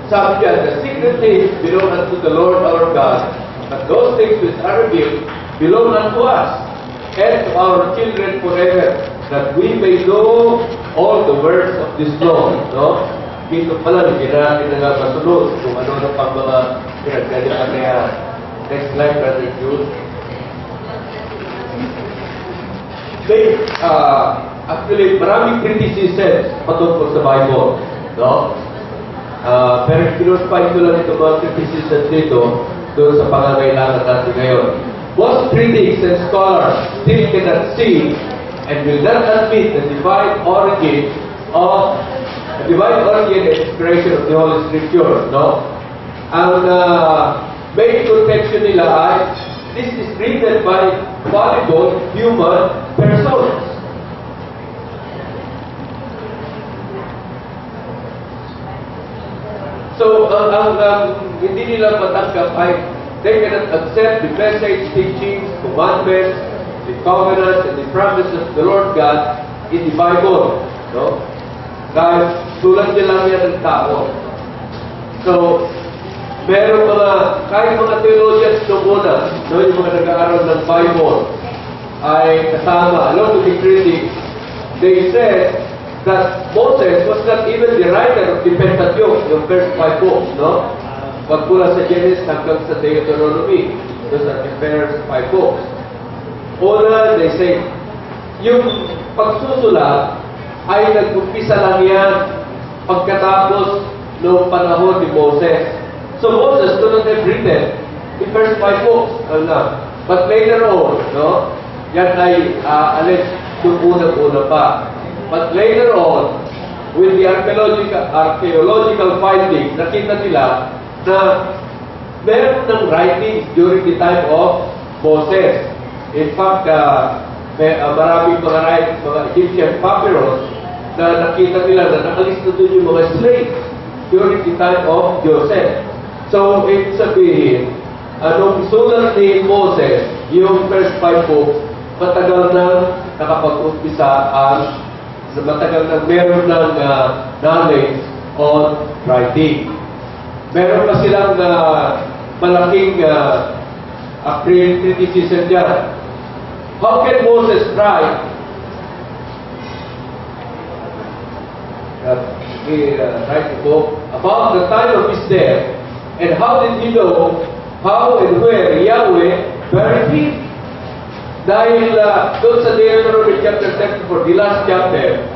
sabi niya, the secret things belong unto the Lord our God, but those things which are revealed belong unto us and to our children forever, that we may know all the words of this law. No? Dito pala, hindi natin na masunod kung ano pang mga pinag-nilipatehan. Next slide, Brother Jude. Actually, maraming criticisms patungkol sa Bible. No? Pero pinurpay ko lang ito mga criticisms dito doon sa pangangailangan natin ngayon. Most critics and scholars still cannot see and will not admit the divine origin and inspiration of the Holy Scripture. No? Ang main contention nila ay this is written by fallible human persons. So, hindi nila matanggap ay they cannot accept the message, teachings, commandments, the covenants, and the promises of the Lord God in the Bible. No? Dahil tulad niya lang yan ng tao. So, meron kahit mga theologians noong una, no, yung mga nag-aaral ng Bible, ay kasama, along with the critics, they said that Moses was not even the writer of the Pentateuch, yung first 5 books, no? Pagmula sa Genesis hanggang sa Deuteronomy, those are the first 5 books. Una, they say, yung pagsusulat ay nag-umpisa lang yan pagkatapos noong panahon ni Moses. So Moses could not have written the first 5 books, but later on, no? Yan ay alleged yung unang-una pa. But later on, with the archaeological findings, nakita nila na meron ng writings during the time of Moses. In fact, maraming mga Egyptian papyrus na nakita nila na nakalista doon yung mga slaves during the time of Joseph. So, ibig sabihin, anong sulat ni Moses, yung first 5 books, matagal na nakapag-umpisa matagal na meron ng knowledge on writing. Meron pa silang malaking criticism dyan. How can Moses write? Write a book about the time of his death, and how did he know how and where Yahweh buried him? Dahil doon sa Deuteronomy chapter 74, the last chapter,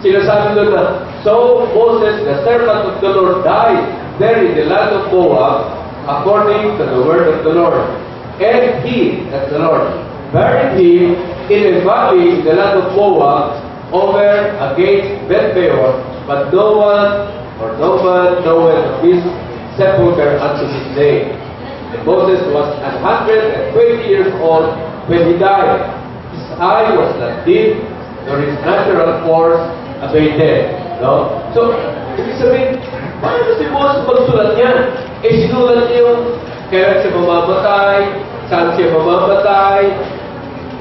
sinasabi doon na, so Moses, the servant of the Lord, died there in the land of Moab, according to the word of the Lord. And he, that's the Lord, buried him in a valley in the land of Moab, over against Beth-peor, but no man knoweth of his sepulchre unto this day. And Moses was 120 years old when he died. His eye was not dim, nor his natural force abated. No? So, ibig sabihin, paano si Moses magsulat niyan? Sinulat niya yung kailan siya mamamatay, saan siya mamamatay,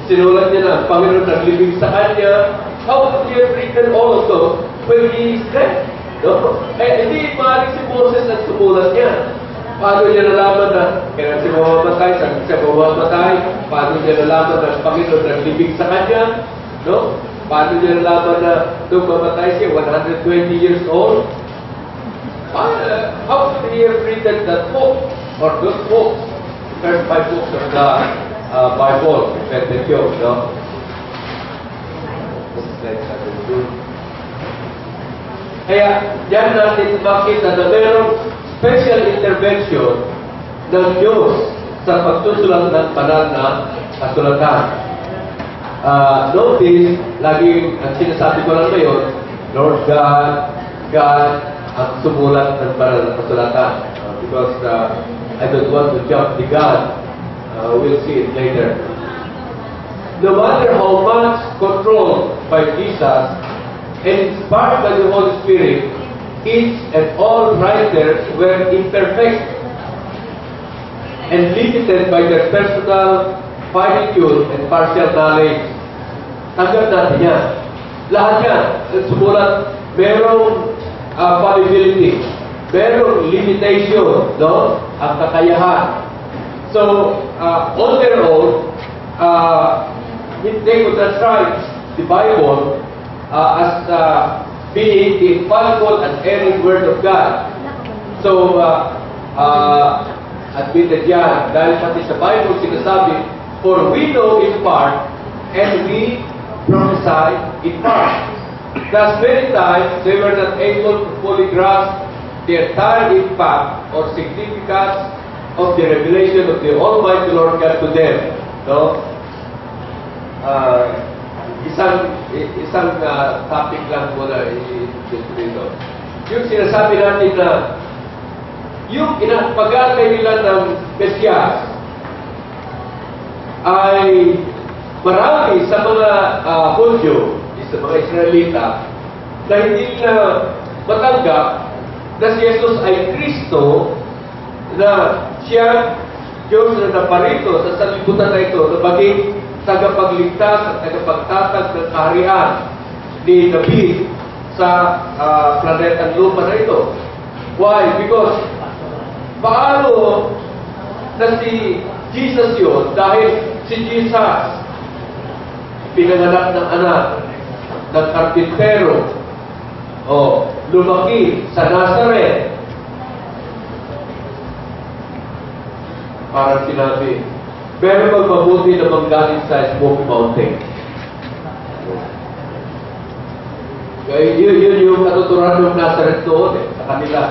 sinulat niya na ang Panginoon naglibing sa kanya. How would he have written all of those when he is dead? No? Hindi maaaring si Moses ang sumulat niya. Paano niya nalaman na kailan siya mamamatay, saan siya mamamatay? Paano niya nalaman na ang Panginoon naglibing sa kanya? No? Paano niya nalaman na nung mamatay siya, 120 years old? How could he have written that book? Or those books? The first 5 books of the Bible, Pentateuch, no? Kaya, diyan natin makita na mayroong special intervention ng Diyos sa pagsusulat ng banal na kasulatan. notice, laging ang sinasabi ko lang ngayon, Lord God, God, ang sumulat ng banal na kasulatan. Because I don't want to jump the gun. We'll see it later. No matter how much controlled by Jesus and inspired by the Holy Spirit, each and all writers were imperfect and limited by their personal finitude and partial knowledge. Tanggap natin yan. Lahat yan, sumulat, merong fallibility, merong limitation, no? Ang kakayahan. So, on their own, they could not write the Bible as being the infallible and erring Word of God. So, admitted yan, dahil pati sa Bible sinasabi, for we know in part, and we prophesy in part. Thus, many times, they were not able to fully grasp the entire impact or significance of the revelation of the Almighty Lord God to them. No? Isang topic lang muna dito. Yung sinasabi natin na yung pag-aantay nila ng Mesiyas ay marami sa mga Hudyo, sa mga Israelita, na hindi na matanggap na si Jesus ay Kristo, na siya Diyos na naparito sa sanlibutan na ito na maging tagapagligtas at tagapagtatag ng kaharian ni David sa planetang lupa na ito. Why? Because paano na si Jesus yun? Dahil si Jesus pinanganak ng anak ng karpintero o lumaki sa Nazareth. Parang sinabi, pero magmabuti na manggaling sa Smoky Mountain. Kaya yun yung katuturan ng Nazareth doon sa kanila.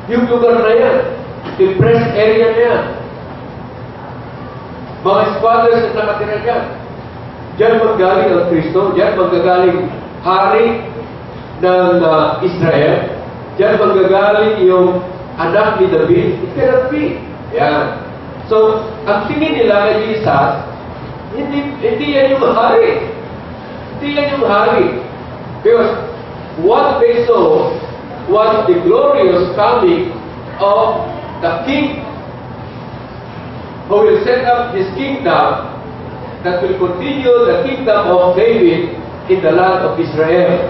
Yung lugar na yan, depressed area na yan. Mga squatters na nakatira dyan. Diyan maggaling ang Kristo, diyan magagaling hari ng Israel, diyan magagaling yung anak ni David. It cannot be. Yan. So, ang tingin nila kay Jesus, hindi yan yung hari. Hindi yan yung hari. Because what they saw was the glorious coming of the King who will set up his kingdom that will continue the kingdom of David in the land of Israel.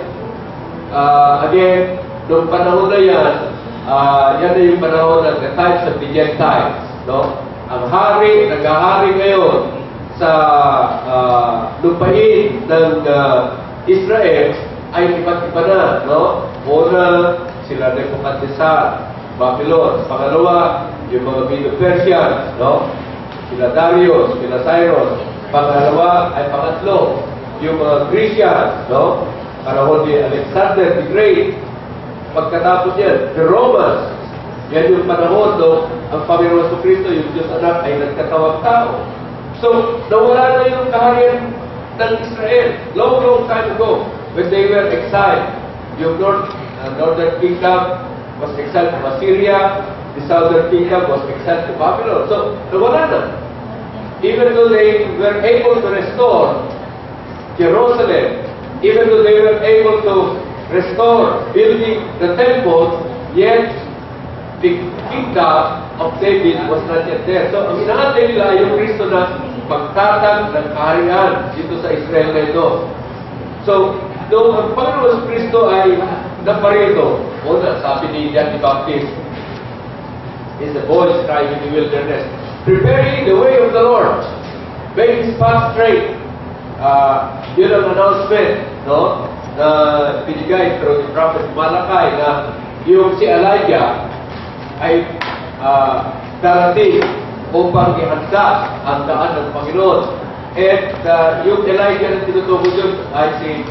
Again, noong panahon na yan, yan na yung panahon ng the times of the Gentiles. No? Ang hari, nag-ahari ngayon sa lupain ng Israel ay iba't iba na. No? Una, sila Nebuchadnezzar, Babylon. Pangalawa, yung mga Medo-Persians. No? Sila Darius, sila Cyrus. Pangalawa ay pangatlo, yung mga Grecians, no? Panahon ni Alexander the Great. Pagkatapos yan, the Romans. Yan yung panahon, no? Ang Panginoon Kristo, yung Diyos Anak, ay nagkatawang tao. So, nawala na yung kaharian ng Israel. Long time ago, when they were exiled. Yung northern kingdom was exiled to Assyria. The southern kingdom was exiled to Babylon. So, nawala na. Even though they were able to restore Jerusalem, even though they were able to restore building the temple, yet the kingdom of David was not yet there. So, ang inaantay nila ay yung Kristo na pagtatag ng kaharian dito sa Israel na ito. So, nung ang Panginoon Kristo ay naparito, una, sabi ni John the Baptist, is the voice crying in the wilderness, preparing the way of the Lord, make His path straight. Yun ang announcement, no? Na binigay through the prophet Malachi na yung si Elijah ay darating upang ihanda ang daan ng Panginoon. At yung Elijah na tinutukoy yun ay si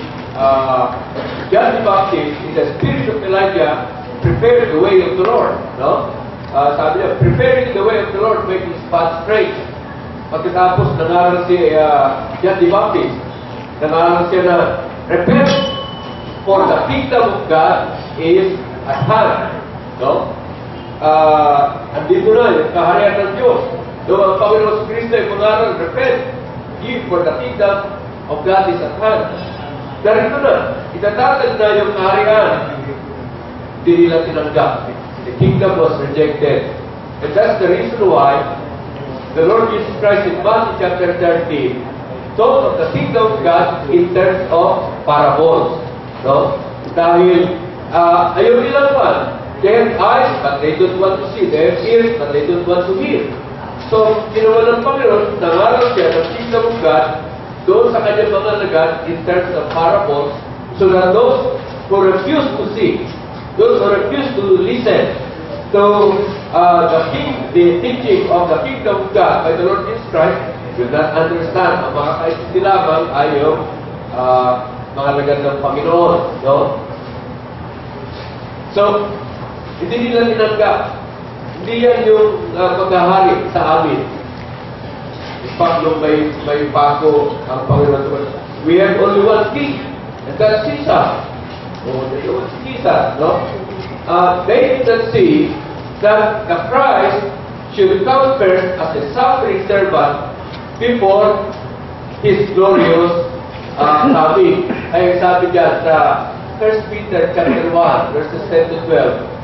John the Baptist, in the spirit of Elijah, prepared the way of the Lord. No? Sabi niya, preparing the way of the Lord, make His path straight. pagkatapos nangaral si John the Baptist, nangaral siya na, repent, for the kingdom of God is at hand. No? Andito na yung kaharian ng Diyos. No, ang Panginoon Kristo ay mangaral, repent, give, for the kingdom of God is at hand. Darito na, itatatag na yung kaharian. Hindi nila tinanggap. The kingdom was rejected. And that's the reason why the Lord Jesus Christ in Matthew chapter 13 told of the kingdom of God in terms of parables. No? Dahil ayaw nila naman. They have eyes, but they don't want to see. They have ears, but they don't want to hear. So, ginawa ng Panginoon, nangaral siya ng kingdom of God doon sa kanyang mga lagat in terms of parables, so that those who refuse to see, those who refuse to listen to the teaching of the kingdom of God by the Lord Jesus Christ will not understand. Ang mga kaintindi lamang ay yung mga lagat ng Panginoon. No? So, hindi nila tinanggap. Hindi yan yung paghahari sa amin. In fact, nung may pako ang Panginoon, we have only one king, and that's Caesar. Caesar, no? They did not see that the Christ should come first as a suffering servant before His glorious coming. Ay sabi dyan sa 1 Peter chapter 1, verses 10 to 12.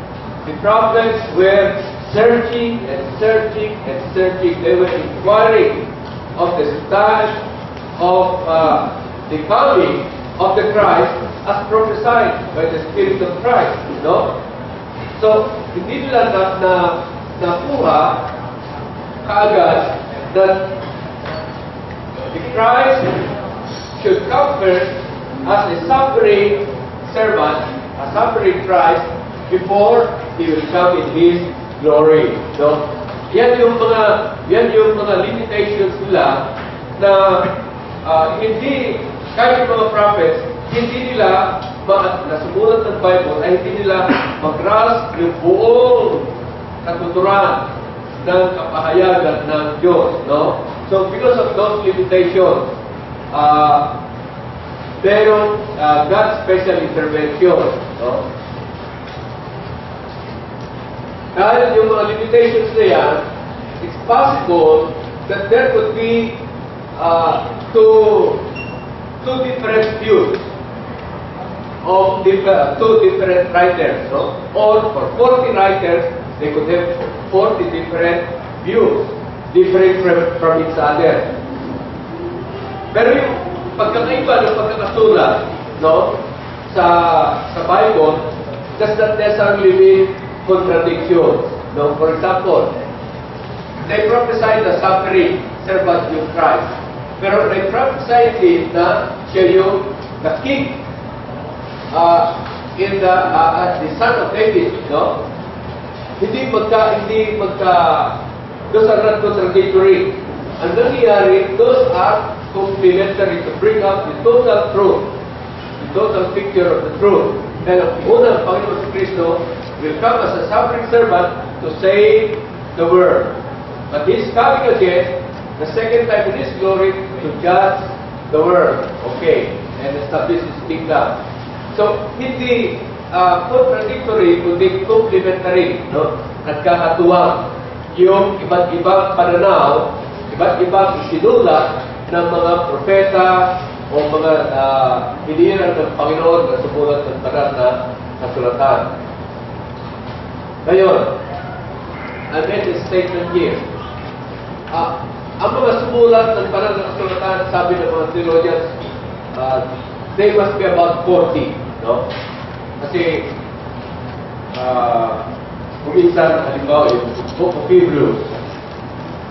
The prophets were searching and searching and searching. They were inquiring of the time of the coming of the Christ as prophesied by the Spirit of Christ. No? So, hindi nila nakuha kaagad that the Christ should come first as a suffering servant, a suffering Christ, before He will come in His glory. So, yan yung mga limitations nila na hindi, kahit yung mga prophets, hindi nila, nasumulat ng Bible, ay hindi nila mag-grasp yung buong katuturan ng kapahayagan ng Diyos. No? So, because of those limitations, pero God's special intervention. No? Dahil yung mga limitations na yan, it's possible that there could be two different views of two different writers. No? Or for 40 writers, they could have 40 different views, different from each other. Pero yung pagkakaiba ng pagkakasulat, no, sa Bible does not necessarily mean contradictions. No? For example, they prophesied the suffering servant of Christ. Pero they prophesied din na siya yung the king in the son of David. No? Hindi magka those are not contradictory. Ang nangyayari, those are complementary to bring up the total truth, the total picture of the truth. And ang unang Panginoon Kristo will come as a suffering servant to save the world. But He's coming again, the second time in His glory, to judge the world. Okay, and establish His kingdom. So, hindi contradictory, kundi complementary. No? Nagkakatuwang yung iba't ibang pananaw, iba't ibang isinulat ng mga propeta o mga hinihiran ng Panginoon na sumulat ng banal na kasulatan. Ngayon, I made a statement here. Ang mga sumulat ng banal na kasulatan, sabi ng mga theologians, they must be about 40. No? Kasi, kuminsan, halimbawa, yung Book of Hebrews,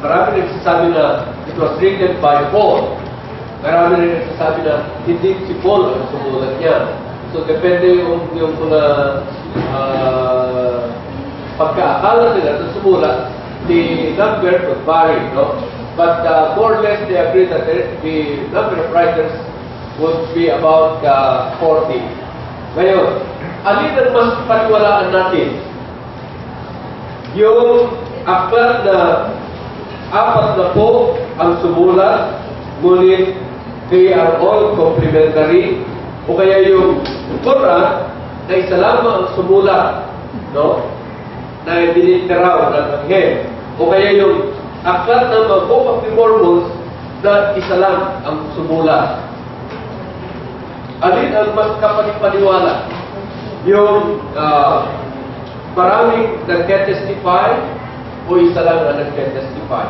marami nagsasabi na it was written by Paul. Marami rin nagsasabi na hindi si Paul ang sumulat niya. So, depende yung mga pagkaakala nila sa sumulat, the number could vary, no? But more or less, they agree that the number of writers would be about 40. Ngayon, alin ang mas paniwalaan natin? Yung aklat na apat na po ang sumulat, ngunit they are all complementary. O kaya yung Quran na isa lamang ang sumulat, no? Na dinitiraw ng anghel. O kaya yung aklat ng mga Book of the Mormons na isa lang ang sumulat. Alin ang mas kapanipaniwala? Yung maraming nagte-testify o isa lang ang nagte-testify?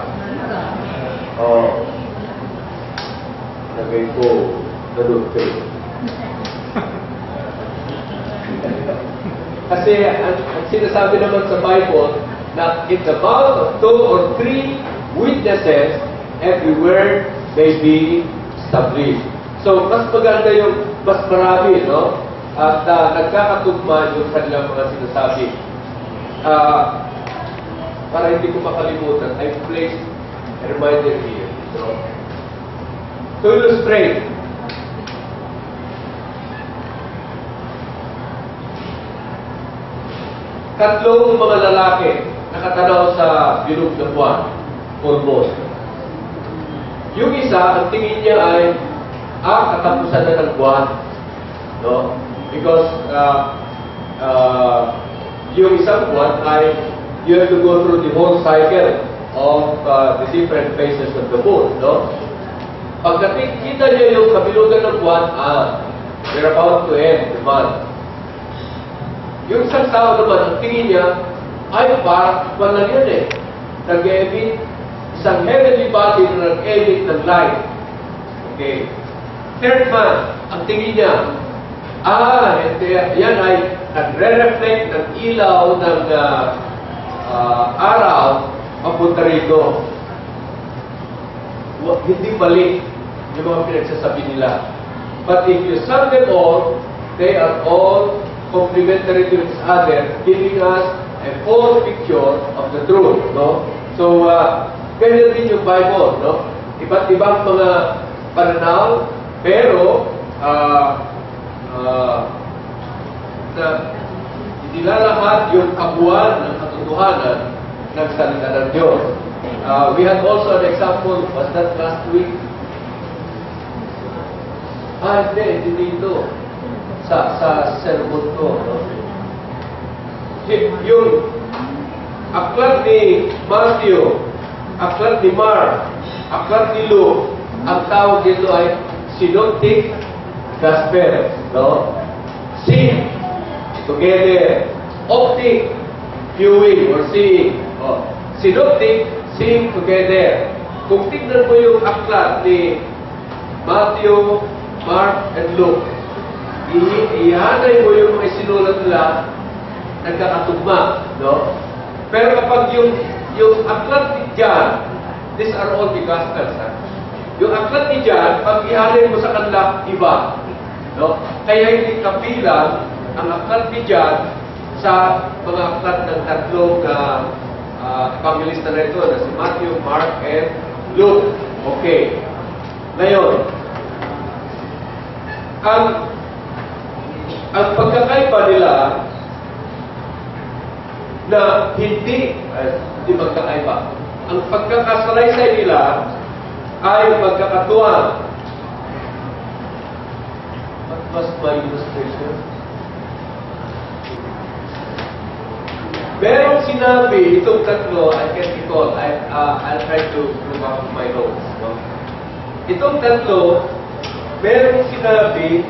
Nagay ko, nalun kayo. Kasi ang sinasabi naman sa Bible na in the mouth of 2 or 3 witnesses, every word may be established. So, mas maganda yung mas marami, no? At nagkakatugma yung kanilang mga sinasabi. Para hindi ko makalimutan, I placed a reminder here. So, to illustrate, tatlong mga lalaki nakatanaw sa bilog na buwan, almost. Yung isa, ang tingin niya ay, katapusan na ng buwan. No? Because, yung isang buwan ay, you have to go through the whole cycle of the different phases of the moon. No? Pag nakikita niya yung kabilugan ng buwan, we're about to end the month. Yung isang tao naman, ang tingin niya, ay parang lang yun eh. Nag-emit, isang heavenly body na nag-emit ng light. Okay. Third man, ang tingin niya, yan ay nagre-reflect ng ilaw ng araw papunta rito. Hindi balik yung mga pinagsasabi nila. But if you sum them all, they are all complementary to each other, giving us a full picture of the truth. No? So, ganyan din yung Bible. No? Iba't ibang mga pananaw, pero na nilalahat yung kabuuan ng katotohanan ng salita ng Diyos. We had also an example, was that last week? Hindi dito. Sa sermon ko. No? Yung aklat ni Matthew, aklat ni Mark, aklat ni Luke, ang tawag dito ay synoptic gospel. No? Sing together. Optic viewing or seeing. Synoptic, sing together. Kung tignan mo yung aklat ni Matthew, Mark, and Luke, ihanay mo yung mga sinulat nila, nagkakatugma, no? Pero kapag yung aklat ni John, these are all the Gospels, ha? Yung aklat ni John, pag ihanay mo sa kanila, iba, no? Kaya hindi kapilang ang aklat ni John sa mga aklat ng tatlong evangelista na ito, na si Matthew, Mark, and Luke. Okay. Ngayon, ang pagkakaiba nila na hindi magkakaiba. Ang pagkakasalaysay nila ay magkakatuwang. What was my illustration? Merong sinabi, itong tatlo, I can't recall, I'll try to look up my notes. No? Itong tatlo, merong sinabi